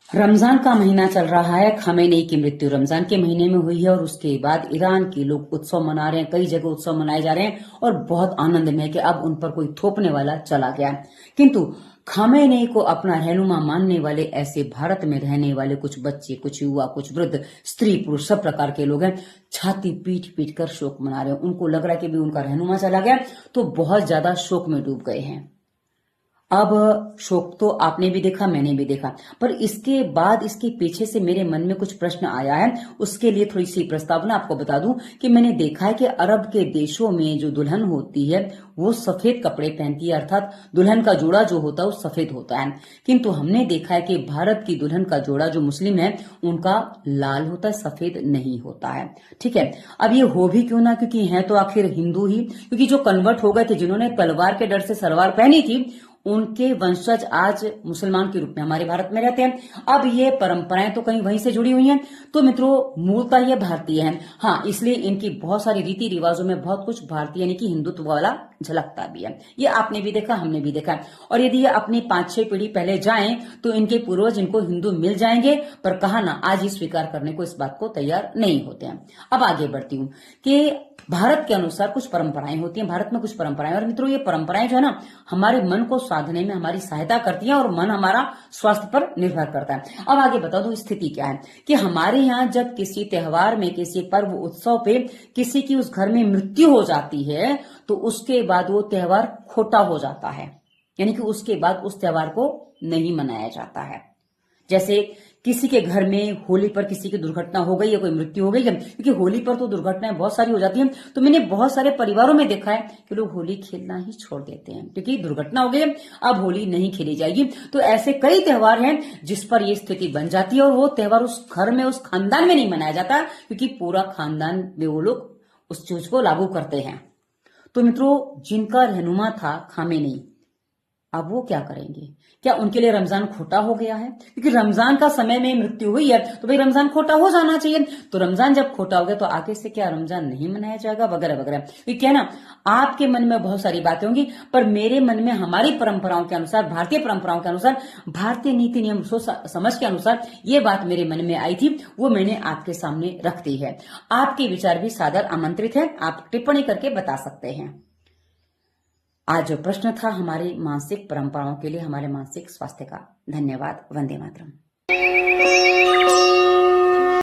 रमजान का महीना चल रहा है। खमेनी की मृत्यु रमजान के महीने में हुई है और उसके बाद ईरान के लोग उत्सव मना रहे हैं। कई जगह उत्सव मनाए जा रहे हैं और बहुत आनंद में है कि अब उन पर कोई थोपने वाला चला गया। किंतु खमेनी को अपना रहनुमा मानने वाले ऐसे भारत में रहने वाले कुछ बच्चे, कुछ युवा, कुछ वृद्ध, स्त्री पुरुष सब प्रकार के लोग हैं, छाती पीट पीट कर शोक मना रहे हैं। उनको लग रहा है कि भी उनका रहनुमा चला गया, तो बहुत ज्यादा शोक में डूब गए हैं। अब शोक तो आपने भी देखा, मैंने भी देखा, पर इसके बाद इसके पीछे से मेरे मन में कुछ प्रश्न आया है। उसके लिए थोड़ी सी प्रस्तावना आपको बता दूं कि मैंने देखा है कि अरब के देशों में जो दुल्हन होती है वो सफेद कपड़े पहनती है, अर्थात दुल्हन का जोड़ा जो होता है वो सफेद होता है। किंतु हमने देखा है कि भारत की दुल्हन का जोड़ा जो मुस्लिम है उनका लाल होता है, सफेद नहीं होता है। ठीक है, अब ये हो भी क्यों ना, क्योंकि हैं तो आखिर हिंदू ही। क्योंकि जो कन्वर्ट हो गए थे, जिन्होंने तलवार के डर से सलवार पहनी थी, उनके वंशज आज मुसलमान के रूप में हमारे भारत में रहते हैं। अब ये परंपराएं तो कहीं वहीं से जुड़ी हुई हैं, तो मित्रों मूलतः ये भारतीय हैं। हाँ, इसलिए इनकी बहुत सारी रीति रिवाजों में बहुत कुछ भारतीय यानी कि हिंदुत्व वाला झलकता भी है। ये आपने भी देखा, हमने भी देखा। और यदि ये अपनी 5-6 पीढ़ी पहले जाएं तो इनके पूर्वज इनको हिंदू मिल जाएंगे, पर कहा ना, आज ये स्वीकार करने को, इस बात को तैयार नहीं होते हैं। अब आगे बढ़ती हूं कि भारत के अनुसार कुछ परंपराएं होती हैं, भारत में कुछ परंपराएं, और मित्रों ये परंपराएं जो है ना, हमारे मन को साधने में हमारी सहायता करती हैं और मन हमारा स्वास्थ्य पर निर्भर करता है। अब आगे बता दूं स्थिति क्या है कि हमारे यहाँ जब किसी त्योहार में, किसी पर्व उत्सव पे किसी की उस घर में मृत्यु हो जाती है, तो उसके बाद वो त्योहार खोटा हो जाता है, यानी कि उसके बाद उस त्योहार को नहीं मनाया जाता है। जैसे किसी के घर में होली पर किसी की दुर्घटना हो गई या कोई मृत्यु हो गई है, क्योंकि होली पर तो दुर्घटनाएं बहुत सारी हो जाती हैं, तो मैंने बहुत सारे परिवारों में देखा है कि लोग होली खेलना ही छोड़ देते हैं क्योंकि दुर्घटना हो गई है, अब होली नहीं खेली जाएगी। तो ऐसे कई त्योहार हैं जिस पर यह स्थिति बन जाती है और वो त्योहार उस घर में, उस खानदान में नहीं मनाया जाता, क्योंकि पूरा खानदान में वो लोग उस चीज को लागू करते हैं। तो मित्रों, जिनका रहनुमा था खामेनी, अब वो क्या करेंगे? क्या उनके लिए रमजान खोटा हो गया है? क्योंकि रमजान का समय में मृत्यु हुई है तो भाई रमजान खोटा हो जाना चाहिए। तो रमजान जब खोटा हो गया तो आगे से क्या रमजान नहीं मनाया जाएगा, वगैरह वगैरह। क्योंकि है ना, आपके मन में बहुत सारी बातें होंगी, पर मेरे मन में हमारी परंपराओं के अनुसार, भारतीय परंपराओं के अनुसार, भारतीय नीति नियम सोच समझ के अनुसार ये बात मेरे मन में आई थी, वो मैंने आपके सामने रख दी है। आपके विचार भी सादर आमंत्रित है, आप टिप्पणी करके बता सकते हैं। आज जो प्रश्न था हमारी मानसिक परंपराओं के लिए, हमारे मानसिक स्वास्थ्य का। धन्यवाद। वंदे मातरम।